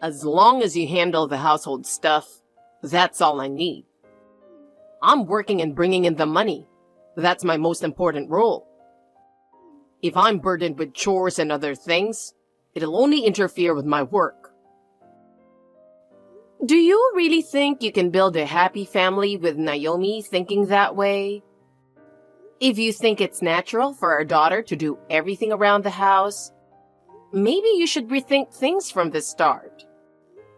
As long as you handle the household stuff, that's all I need. I'm working and bringing in the money. That's my most important role. If I'm burdened with chores and other things, it'll only interfere with my work. Do you really think you can build a happy family with Naomi thinking that way? If you think it's natural for our daughter to do everything around the house, maybe you should rethink things from the start.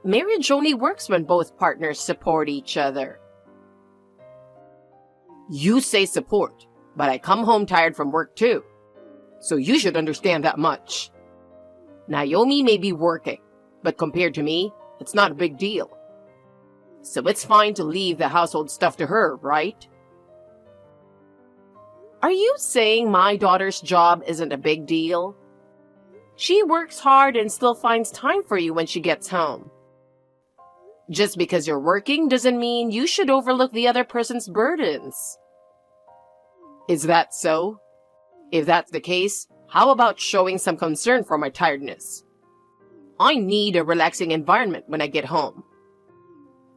Marriage only works when both partners support each other. You say support, but I come home tired from work too. So you should understand that much. Naomi may be working, but compared to me, it's not a big deal. So it's fine to leave the household stuff to her, right? Are you saying my daughter's job isn't a big deal? She works hard and still finds time for you when she gets home. Just because you're working doesn't mean you should overlook the other person's burdens. Is that so? If that's the case, how about showing some concern for my tiredness? I need a relaxing environment when I get home.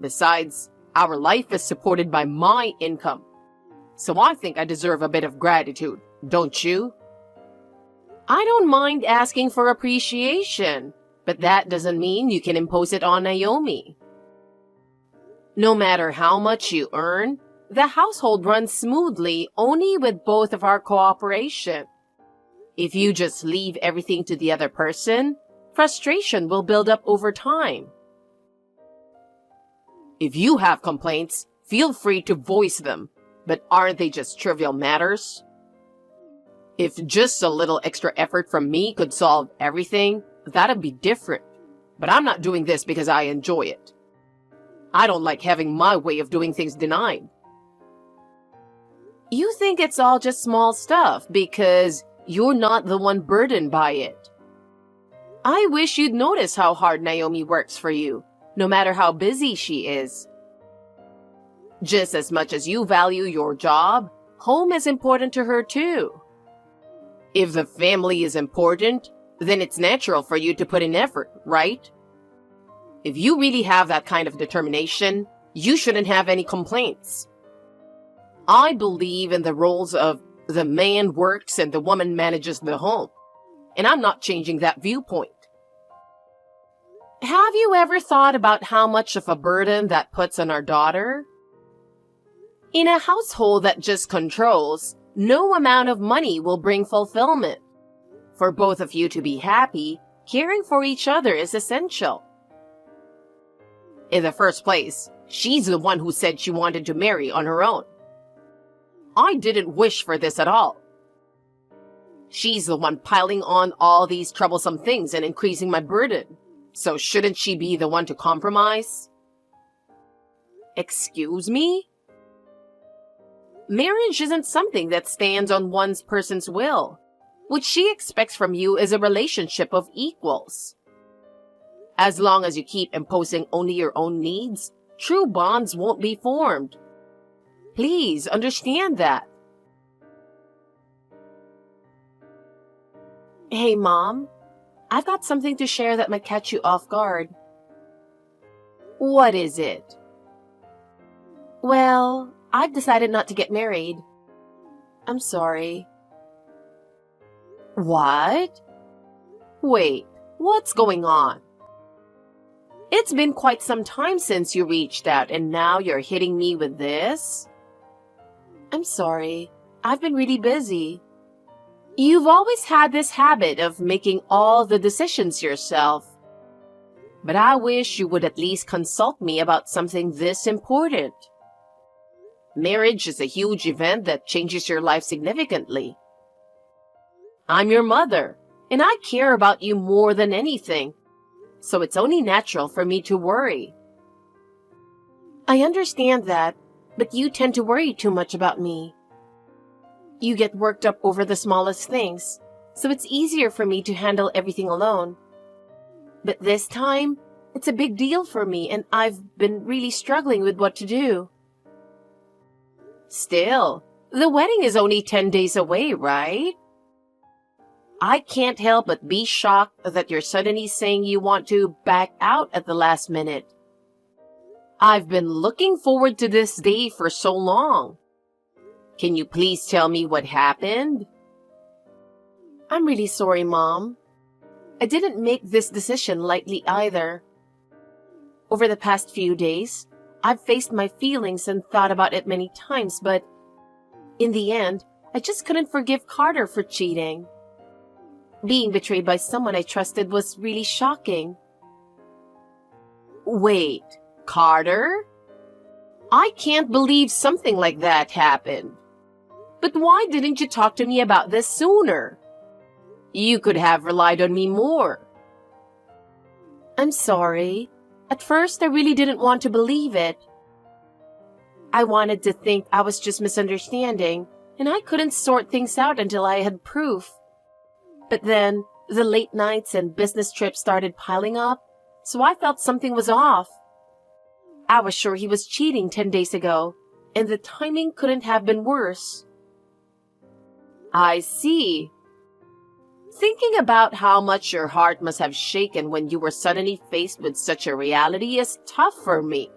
Besides, our life is supported by my income. So I think I deserve a bit of gratitude, don't you? I don't mind asking for appreciation, but that doesn't mean you can impose it on Naomi. No matter how much you earn, the household runs smoothly only with both of our cooperation. If you just leave everything to the other person, frustration will build up over time. If you have complaints, feel free to voice them, but aren't they just trivial matters? If just a little extra effort from me could solve everything, that'd be different. But I'm not doing this because I enjoy it. I don't like having my way of doing things denied. You think it's all just small stuff because you're not the one burdened by it. I wish you'd notice how hard Naomi works for you, no matter how busy she is. Just as much as you value your job, home is important to her too. If the family is important, then it's natural for you to put in effort, right? If you really have that kind of determination, you shouldn't have any complaints. I believe in the roles of the man works and the woman manages the home, and I'm not changing that viewpoint. Have you ever thought about how much of a burden that puts on our daughter? In a household that just controls, no amount of money will bring fulfillment. For both of you to be happy, caring for each other is essential. In the first place, she's the one who said she wanted to marry on her own. I didn't wish for this at all. She's the one piling on all these troublesome things and increasing my burden. So shouldn't she be the one to compromise? Excuse me? Marriage isn't something that stands on one person's will. What she expects from you is a relationship of equals. As long as you keep imposing only your own needs, true bonds won't be formed. Please understand that. Hey, Mom. I've got something to share that might catch you off guard. What is it? Well, I've decided not to get married. I'm sorry. What? Wait, what's going on? It's been quite some time since you reached out and now you're hitting me with this? I'm sorry. I've been really busy. You've always had this habit of making all the decisions yourself. But I wish you would at least consult me about something this important. Marriage is a huge event that changes your life significantly. I'm your mother, and I care about you more than anything, so it's only natural for me to worry. I understand that, but you tend to worry too much about me. You get worked up over the smallest things, so it's easier for me to handle everything alone. But this time, it's a big deal for me, and I've been really struggling with what to do. Still, the wedding is only 10 days away, right? I can't help but be shocked that you're suddenly saying you want to back out at the last minute. I've been looking forward to this day for so long. Can you please tell me what happened? I'm really sorry, Mom. I didn't make this decision lightly either. Over the past few days, I've faced my feelings and thought about it many times, but in the end, I just couldn't forgive Carter for cheating. Being betrayed by someone I trusted was really shocking. Wait, Carter? I can't believe something like that happened. But why didn't you talk to me about this sooner? You could have relied on me more. I'm sorry. At first, I really didn't want to believe it. I wanted to think I was just misunderstanding, and I couldn't sort things out until I had proof. But then, the late nights and business trips started piling up, so I felt something was off. I was sure he was cheating 10 days ago, and the timing couldn't have been worse. I see. Thinking about how much your heart must have shaken when you were suddenly faced with such a reality is tough for me.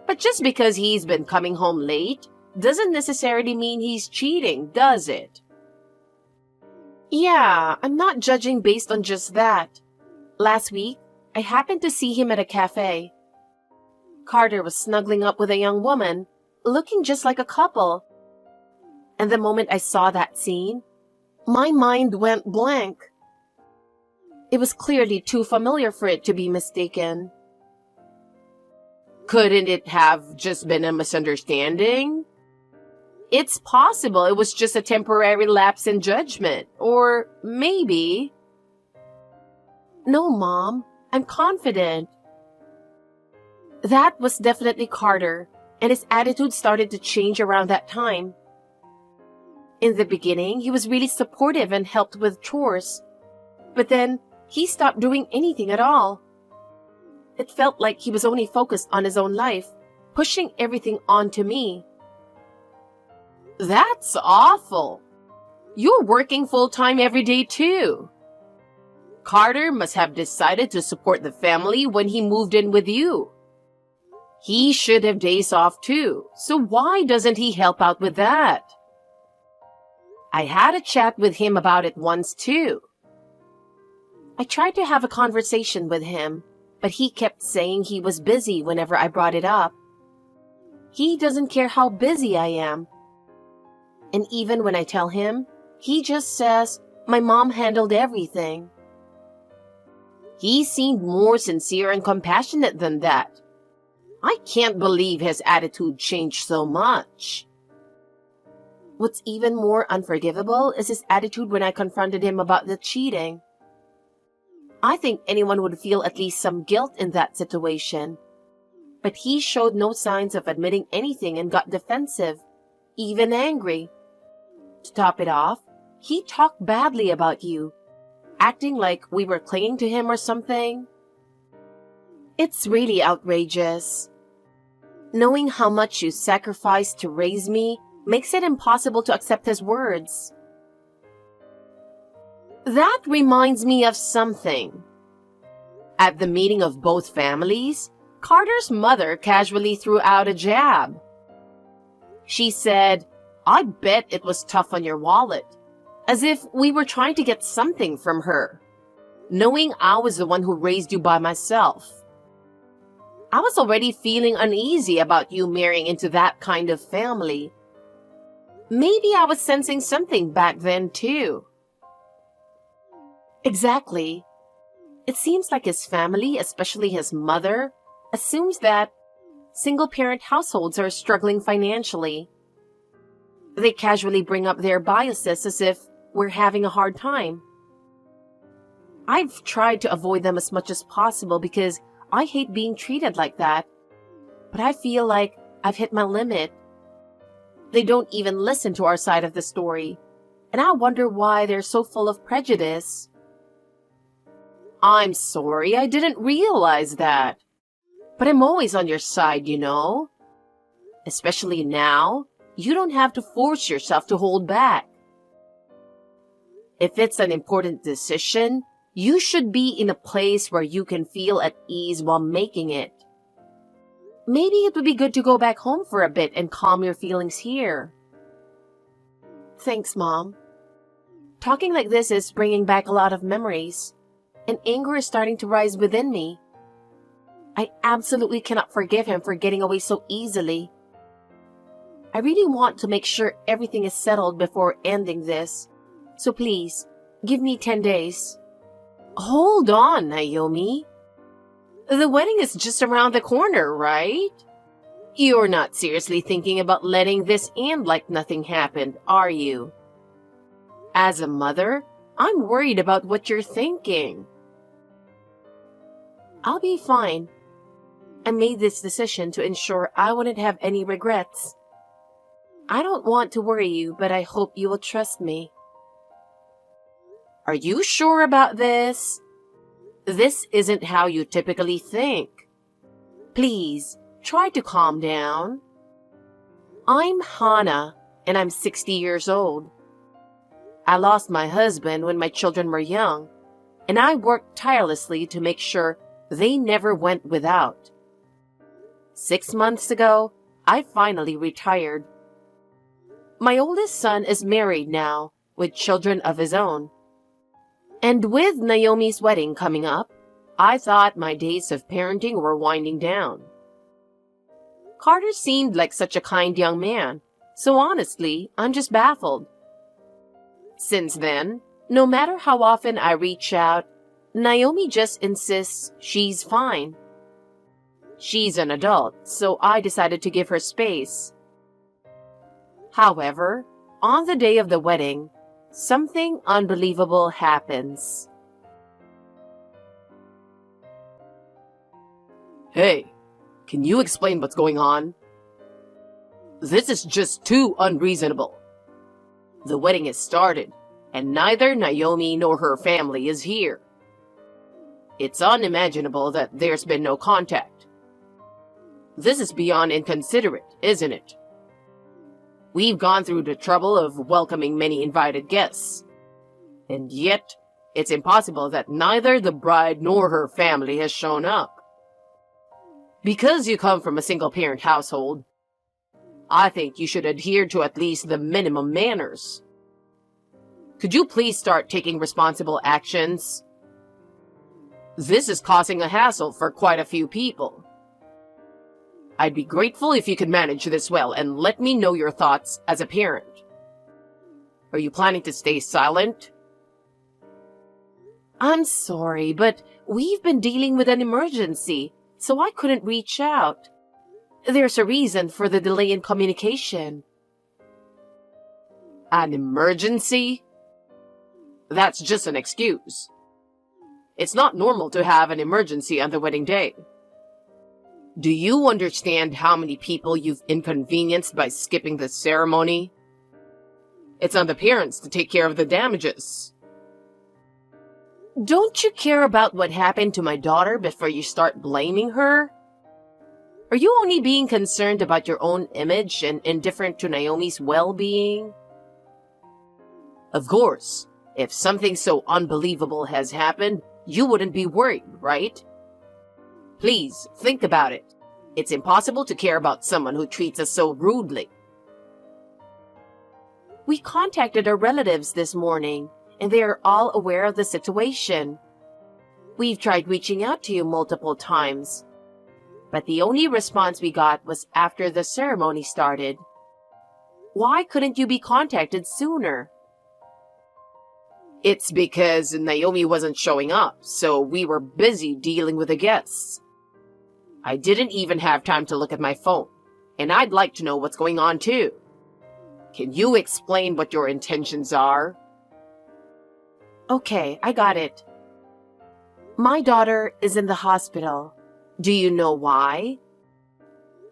But just because he's been coming home late doesn't necessarily mean he's cheating, does it? Yeah, I'm not judging based on just that. Last week, I happened to see him at a cafe. Carter was snuggling up with a young woman, looking just like a couple. And the moment I saw that scene, my mind went blank. It was clearly too familiar for it to be mistaken. Couldn't it have just been a misunderstanding? It's possible it was just a temporary lapse in judgment, or maybe... No, Mom, I'm confident. That was definitely Carter, and his attitude started to change around that time. In the beginning, he was really supportive and helped with chores. But then, he stopped doing anything at all. It felt like he was only focused on his own life, pushing everything onto me. That's awful. You're working full-time every day too. Carter must have decided to support the family when he moved in with you. He should have days off too, so why doesn't he help out with that? I had a chat with him about it once too. I tried to have a conversation with him, but he kept saying he was busy whenever I brought it up. He doesn't care how busy I am. And even when I tell him, he just says, my mom handled everything. He seemed more sincere and compassionate than that. I can't believe his attitude changed so much. What's even more unforgivable is his attitude when I confronted him about the cheating. I think anyone would feel at least some guilt in that situation. But he showed no signs of admitting anything and got defensive, even angry. To top it off, he talked badly about you, acting like we were clinging to him or something. It's really outrageous. Knowing how much you sacrificed to raise me makes it impossible to accept his words. That reminds me of something. At the meeting of both families, Carter's mother casually threw out a jab. She said, I bet it was tough on your wallet, as if we were trying to get something from her, knowing I was the one who raised you by myself. I was already feeling uneasy about you marrying into that kind of family. Maybe I was sensing something back then too. Exactly. It seems like his family, especially his mother, assumes that single-parent households are struggling financially. They casually bring up their biases as if we're having a hard time. I've tried to avoid them as much as possible because I hate being treated like that. But I feel like I've hit my limit. They don't even listen to our side of the story, and I wonder why they're so full of prejudice. I'm sorry, I didn't realize that. But I'm always on your side, you know. Especially now, you don't have to force yourself to hold back. If it's an important decision, you should be in a place where you can feel at ease while making it. Maybe it would be good to go back home for a bit and calm your feelings here. Thanks, Mom. Talking like this is bringing back a lot of memories, and anger is starting to rise within me. I absolutely cannot forgive him for getting away so easily. I really want to make sure everything is settled before ending this, so please, give me 10 days. Hold on, Naomi. The wedding is just around the corner, right? You're not seriously thinking about letting this end like nothing happened, are you? As a mother, I'm worried about what you're thinking. I'll be fine. I made this decision to ensure I wouldn't have any regrets. I don't want to worry you, but I hope you will trust me. Are you sure about this? This isn't how you typically think. Please, try to calm down. I'm Hannah, and I'm 60 years old. I lost my husband when my children were young, and I worked tirelessly to make sure they never went without. 6 months ago, I finally retired. My oldest son is married now, with children of his own. And with Naomi's wedding coming up, I thought my days of parenting were winding down. Carter seemed like such a kind young man, so honestly, I'm just baffled. Since then, no matter how often I reach out, Naomi just insists she's fine. She's an adult, so I decided to give her space. However, on the day of the wedding, something unbelievable happens. Hey, can you explain what's going on? This is just too unreasonable. The wedding has started, and neither Naomi nor her family is here. It's unimaginable that there's been no contact. This is beyond inconsiderate, isn't it? We've gone through the trouble of welcoming many invited guests, and yet it's impossible that neither the bride nor her family has shown up. Because you come from a single-parent household, I think you should adhere to at least the minimum manners. Could you please start taking responsible actions? This is causing a hassle for quite a few people. I'd be grateful if you could manage this well and let me know your thoughts as a parent. Are you planning to stay silent? I'm sorry, but we've been dealing with an emergency, so I couldn't reach out. There's a reason for the delay in communication. An emergency? That's just an excuse. It's not normal to have an emergency on the wedding day. Do you understand how many people you've inconvenienced by skipping the ceremony? It's on the parents to take care of the damages. Don't you care about what happened to my daughter before you start blaming her? Are you only being concerned about your own image and indifferent to Naomi's well-being? Of course, if something so unbelievable has happened, you wouldn't be worried, right? Please, think about it. It's impossible to care about someone who treats us so rudely. We contacted our relatives this morning, and they are all aware of the situation. We've tried reaching out to you multiple times, but the only response we got was after the ceremony started. Why couldn't you be contacted sooner? It's because Naomi wasn't showing up, so we were busy dealing with the guests. I didn't even have time to look at my phone, and I'd like to know what's going on too. Can you explain what your intentions are? Okay, I got it. My daughter is in the hospital. Do you know why?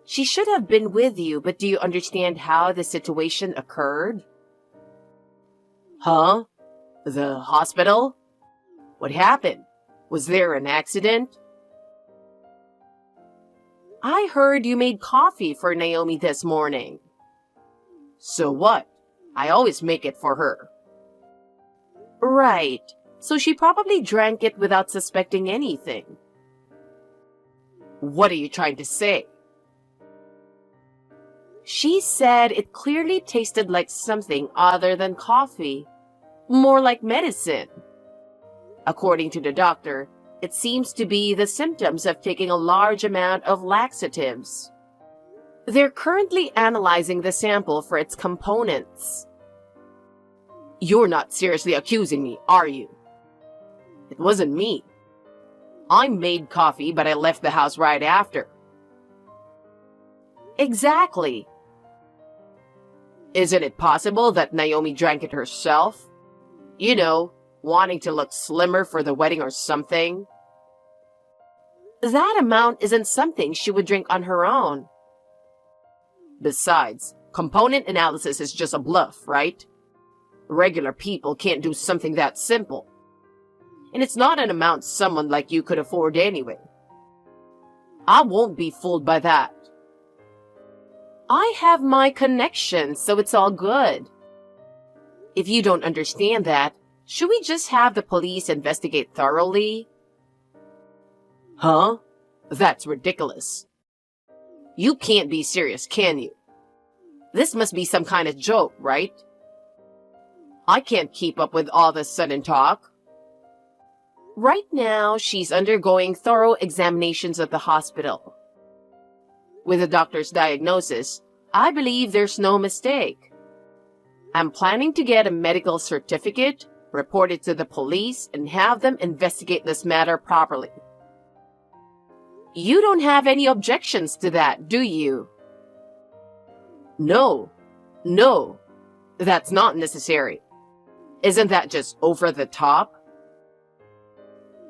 She should have been with you, but do you understand how the situation occurred? Huh? The hospital? What happened? Was there an accident? I heard you made coffee for Naomi this morning. So what? I always make it for her. Right. So she probably drank it without suspecting anything. What are you trying to say? She said it clearly tasted like something other than coffee. More like medicine. According to the doctor, it seems to be the symptoms of taking a large amount of laxatives. They're currently analyzing the sample for its components. You're not seriously accusing me, are you? It wasn't me. I made coffee, but I left the house right after. Exactly. Isn't it possible that Naomi drank it herself? You know, wanting to look slimmer for the wedding or something? That amount isn't something she would drink on her own. Besides, component analysis is just a bluff, right? Regular people can't do something that simple. And it's not an amount someone like you could afford anyway. I won't be fooled by that. I have my connections, so it's all good. If you don't understand that, should we just have the police investigate thoroughly? Huh? That's ridiculous. You can't be serious, can you? This must be some kind of joke, right? I can't keep up with all this sudden talk. Right now, she's undergoing thorough examinations at the hospital. With the doctor's diagnosis, I believe there's no mistake. I'm planning to get a medical certificate, report it to the police, and have them investigate this matter properly. You don't have any objections to that, do you? No, that's not necessary. Isn't that just over the top?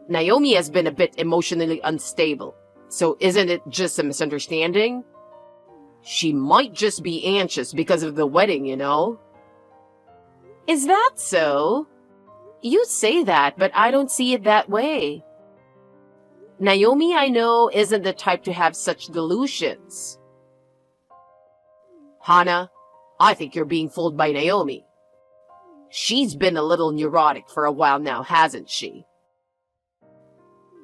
Naomi has been a bit emotionally unstable, so isn't it just a misunderstanding? She might just be anxious because of the wedding, you know? Is that so? You say that, but I don't see it that way. Naomi, I know, isn't the type to have such delusions. Hana, I think you're being fooled by Naomi. She's been a little neurotic for a while now, hasn't she?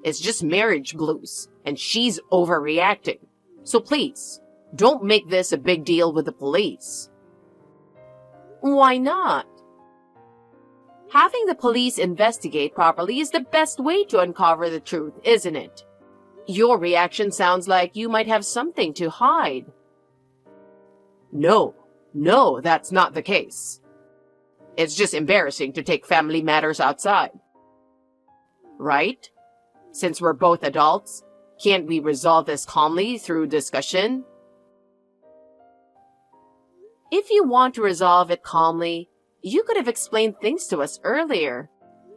It's just marriage blues, and she's overreacting. So please, don't make this a big deal with the police. Why not? Having the police investigate properly is the best way to uncover the truth, isn't it? Your reaction sounds like you might have something to hide. No, that's not the case. It's just embarrassing to take family matters outside. Right? Since we're both adults, can't we resolve this calmly through discussion? If you want to resolve it calmly, you could have explained things to us earlier.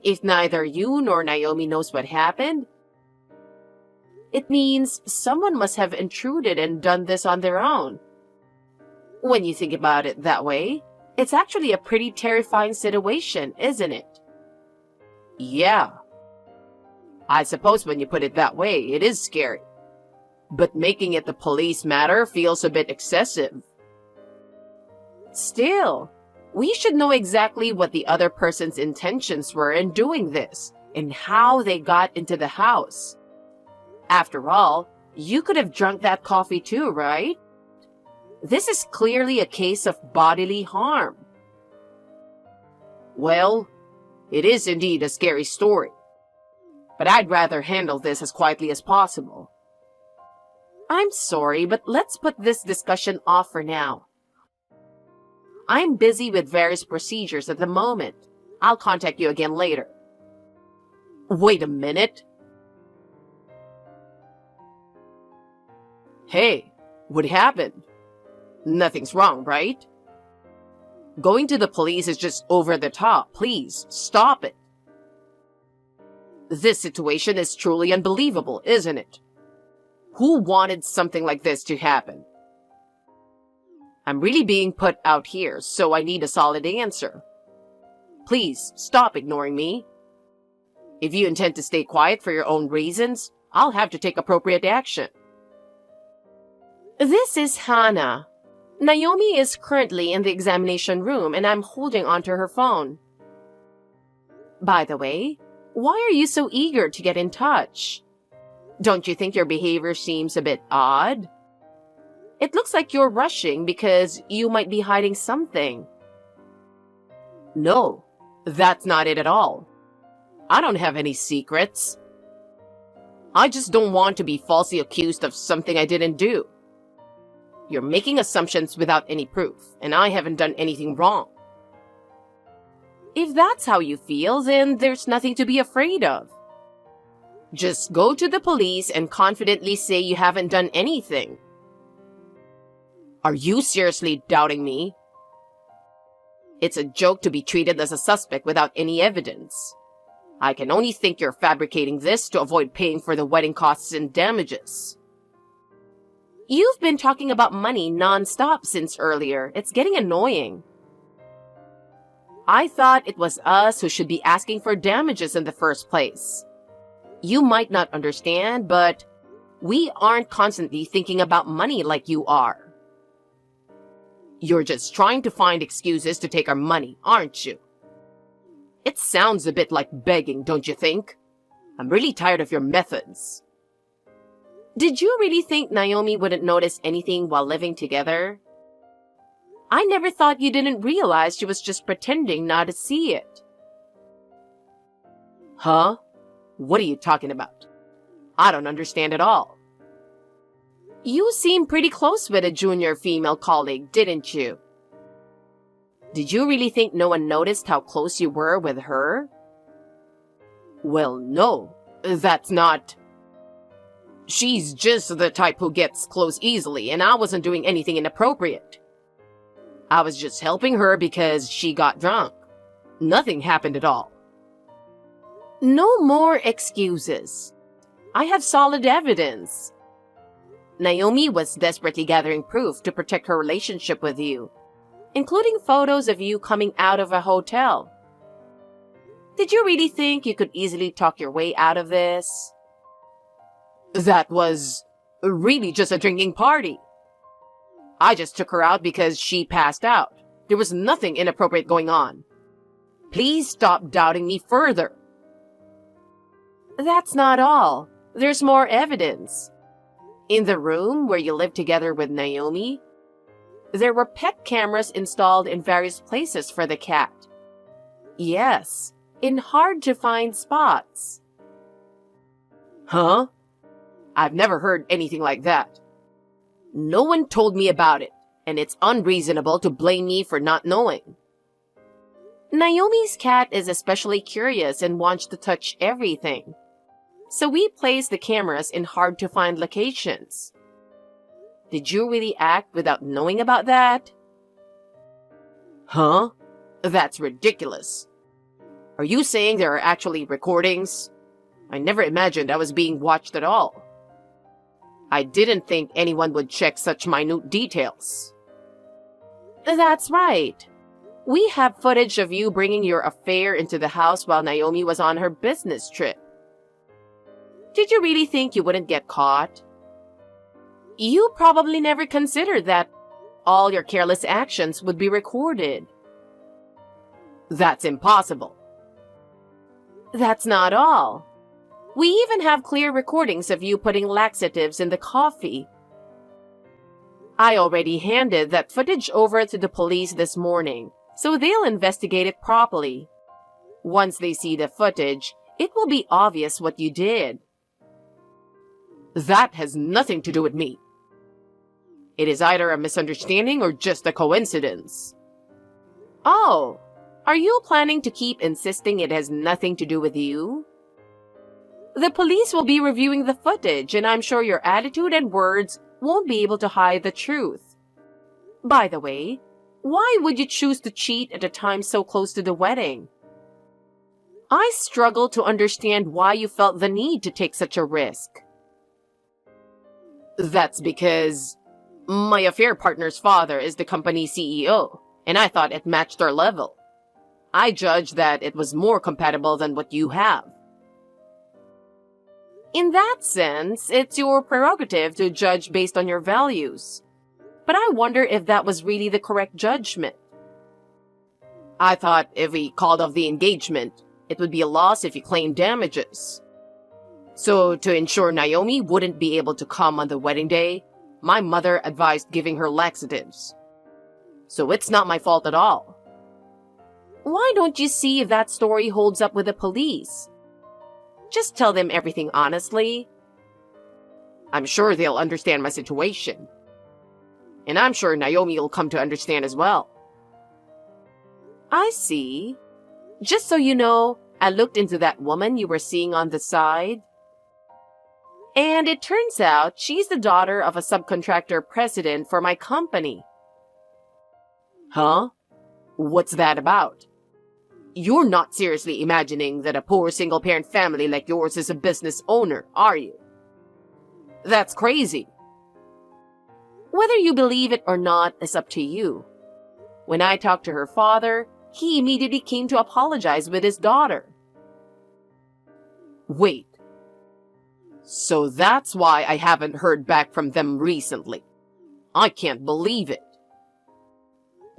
If neither you nor Naomi knows what happened, it means someone must have intruded and done this on their own. When you think about it that way, it's actually a pretty terrifying situation, isn't it? Yeah. I suppose when you put it that way, it is scary. But making it the police matter feels a bit excessive. Still, we should know exactly what the other person's intentions were in doing this, and how they got into the house. After all, you could have drunk that coffee too, right? This is clearly a case of bodily harm. Well, it is indeed a scary story. But I'd rather handle this as quietly as possible. I'm sorry, but let's put this discussion off for now. I'm busy with various procedures at the moment. I'll contact you again later. Wait a minute. Hey, what happened? Nothing's wrong, right? Going to the police is just over the top. Please, stop it. This situation is truly unbelievable, isn't it? Who wanted something like this to happen? I'm really being put out here, so I need a solid answer. Please, stop ignoring me. If you intend to stay quiet for your own reasons, I'll have to take appropriate action. This is Hana. Naomi is currently in the examination room, and I'm holding onto her phone. By the way, why are you so eager to get in touch? Don't you think your behavior seems a bit odd? It looks like you're rushing because you might be hiding something. No, that's not it at all. I don't have any secrets. I just don't want to be falsely accused of something I didn't do. You're making assumptions without any proof, and I haven't done anything wrong. If that's how you feel, then there's nothing to be afraid of. Just go to the police and confidently say you haven't done anything. Are you seriously doubting me? It's a joke to be treated as a suspect without any evidence. I can only think you're fabricating this to avoid paying for the wedding costs and damages. You've been talking about money non-stop since earlier. It's getting annoying. I thought it was us who should be asking for damages in the first place. You might not understand, but we aren't constantly thinking about money like you are. You're just trying to find excuses to take our money, aren't you? It sounds a bit like begging, don't you think? I'm really tired of your methods. Did you really think Naomi wouldn't notice anything while living together? I never thought you didn't realize she was just pretending not to see it. Huh? What are you talking about? I don't understand at all. You seemed pretty close with a junior female colleague, didn't you? Did you really think no one noticed how close you were with her? Well, no, that's not... She's just the type who gets close easily, and I wasn't doing anything inappropriate. I was just helping her because she got drunk. Nothing happened at all. No more excuses. I have solid evidence. Naomi was desperately gathering proof to protect her relationship with you, including photos of you coming out of a hotel. Did you really think you could easily talk your way out of this? That was really just a drinking party. I just took her out because she passed out. There was nothing inappropriate going on. Please stop doubting me further. That's not all. There's more evidence. In the room where you lived together with Naomi, there were pet cameras installed in various places for the cat. Yes, in hard-to-find spots. Huh? I've never heard anything like that. No one told me about it, and it's unreasonable to blame me for not knowing. Naomi's cat is especially curious and wants to touch everything. So we placed the cameras in hard-to-find locations. Did you really act without knowing about that? Huh? That's ridiculous. Are you saying there are actually recordings? I never imagined I was being watched at all. I didn't think anyone would check such minute details. That's right. We have footage of you bringing your affair into the house while Naomi was on her business trip. Did you really think you wouldn't get caught? You probably never considered that all your careless actions would be recorded. That's impossible. That's not all. We even have clear recordings of you putting laxatives in the coffee. I already handed that footage over to the police this morning, so they'll investigate it properly. Once they see the footage, it will be obvious what you did. That has nothing to do with me. It is either a misunderstanding or just a coincidence. Oh, are you planning to keep insisting it has nothing to do with you? The police will be reviewing the footage, and I'm sure your attitude and words won't be able to hide the truth. By the way, why would you choose to cheat at a time so close to the wedding? I struggle to understand why you felt the need to take such a risk. That's because my affair partner's father is the company's CEO, and I thought it matched our level. I judged that it was more compatible than what you have. In that sense, it's your prerogative to judge based on your values. But I wonder if that was really the correct judgment. I thought if we called off the engagement, it would be a loss if you claimed damages. So, to ensure Naomi wouldn't be able to come on the wedding day, my mother advised giving her laxatives. So it's not my fault at all. Why don't you see if that story holds up with the police? Just tell them everything honestly. I'm sure they'll understand my situation. And I'm sure Naomi will come to understand as well. I see. Just so you know, I looked into that woman you were seeing on the side. And it turns out she's the daughter of a subcontractor president for my company. Huh? What's that about? You're not seriously imagining that a poor single-parent family like yours is a business owner, are you? That's crazy. Whether you believe it or not is up to you. When I talked to her father, he immediately came to apologize with his daughter. Wait. So that's why I haven't heard back from them recently. I can't believe it.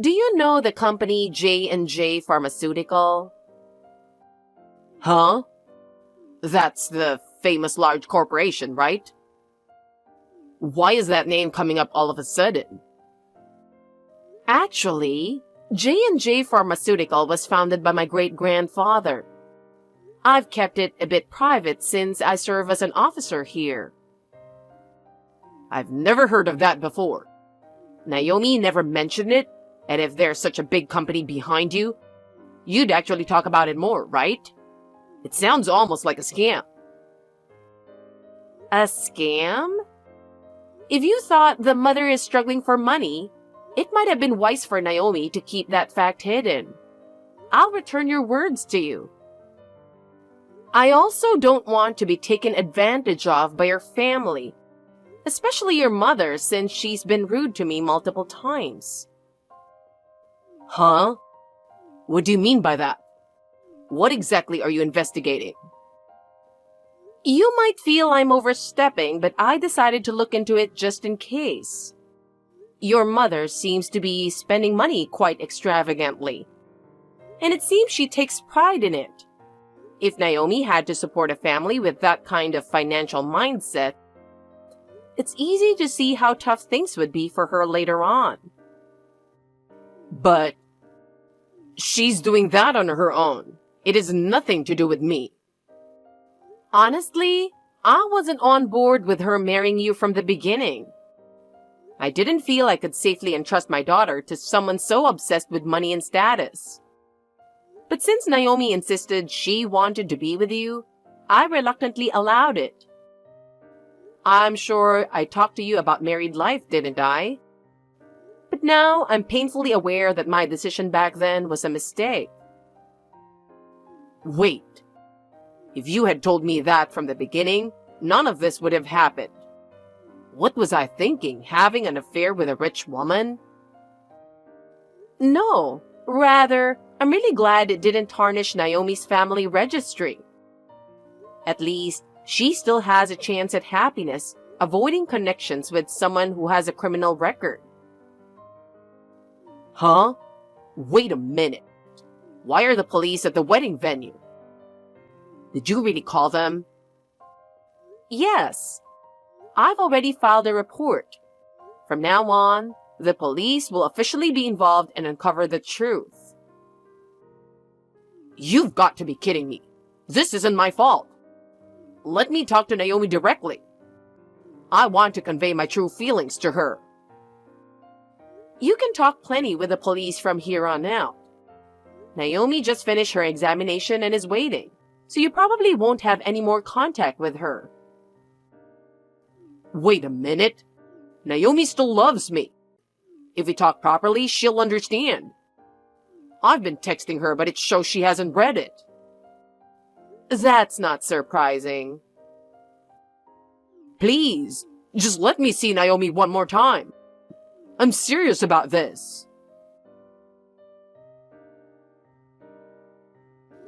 Do you know the company J&J Pharmaceutical? Huh? That's the famous large corporation, right? Why is that name coming up all of a sudden? Actually, J&J Pharmaceutical was founded by my great-grandfather. I've kept it a bit private since I serve as an officer here. I've never heard of that before. Naomi never mentioned it, and if there's such a big company behind you, you'd actually talk about it more, right? It sounds almost like a scam. A scam? If you thought the mother is struggling for money, it might have been wise for Naomi to keep that fact hidden. I'll return your words to you. I also don't want to be taken advantage of by your family, especially your mother, since she's been rude to me multiple times. Huh? What do you mean by that? What exactly are you investigating? You might feel I'm overstepping, but I decided to look into it just in case. Your mother seems to be spending money quite extravagantly, and it seems she takes pride in it. If Naomi had to support a family with that kind of financial mindset, it's easy to see how tough things would be for her later on. But she's doing that on her own. It has nothing to do with me. Honestly, I wasn't on board with her marrying you from the beginning. I didn't feel I could safely entrust my daughter to someone so obsessed with money and status. But since Naomi insisted she wanted to be with you, I reluctantly allowed it. I'm sure I talked to you about married life, didn't I? But now I'm painfully aware that my decision back then was a mistake. Wait. If you had told me that from the beginning, none of this would have happened. What was I thinking, having an affair with a rich woman? No, rather, I'm really glad it didn't tarnish Naomi's family registry. At least, she still has a chance at happiness, avoiding connections with someone who has a criminal record. Huh? Wait a minute. Why are the police at the wedding venue? Did you really call them? Yes. I've already filed a report. From now on, the police will officially be involved and uncover the truth. You've got to be kidding me. This isn't my fault. Let me talk to Naomi directly. I want to convey my true feelings to her. You can talk plenty with the police from here on out. Naomi just finished her examination and is waiting, so you probably won't have any more contact with her. Wait a minute. Naomi still loves me. If we talk properly, she'll understand. I've been texting her, but it shows she hasn't read it. That's not surprising. Please, just let me see Naomi one more time. I'm serious about this.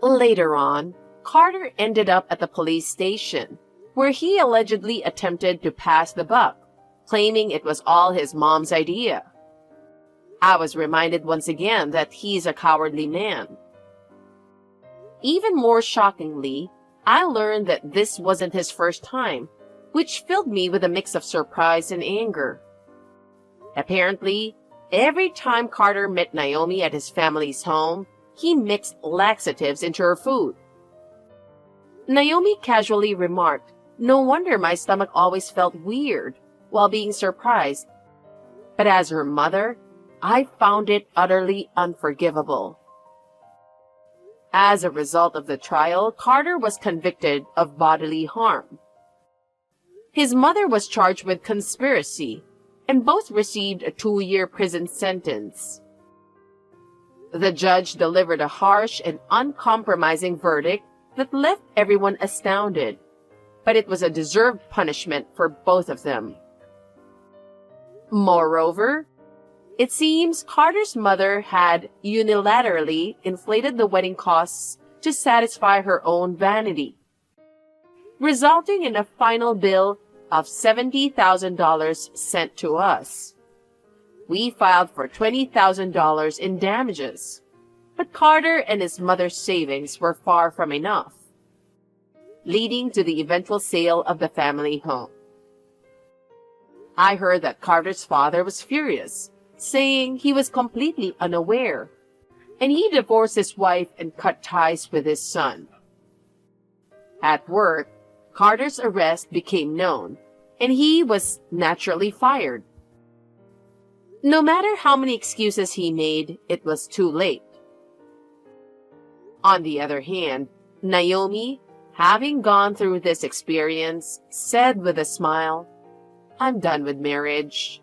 Later on, Carter ended up at the police station, where he allegedly attempted to pass the buck, claiming it was all his mom's idea. I was reminded once again that he's a cowardly man. even more shockingly, I learned that this wasn't his first time, which filled me with a mix of surprise and anger. Apparently, every time Carter met Naomi at his family's home, he mixed laxatives into her food. Naomi casually remarked, "No wonder my stomach always felt weird," while being surprised. But as her mother, I found it utterly unforgivable. As a result of the trial, Carter was convicted of bodily harm. His mother was charged with conspiracy, and both received a 2-year prison sentence. The judge delivered a harsh and uncompromising verdict that left everyone astounded, but it was a deserved punishment for both of them. Moreover, it seems Carter's mother had unilaterally inflated the wedding costs to satisfy her own vanity, resulting in a final bill of $70,000 sent to us. We filed for $20,000 in damages, but Carter and his mother's savings were far from enough, leading to the eventual sale of the family home. I heard that Carter's father was furious, saying he was completely unaware, and he divorced his wife and cut ties with his son. At work, Carter's arrest became known, and he was naturally fired. No matter how many excuses he made, it was too late. On the other hand, Naomi, having gone through this experience, said with a smile, "I'm done with marriage,"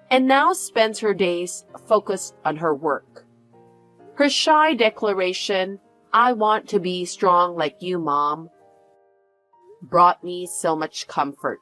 and now spends her days focused on her work. Her shy declaration, "I want to be strong like you, Mom," brought me so much comfort.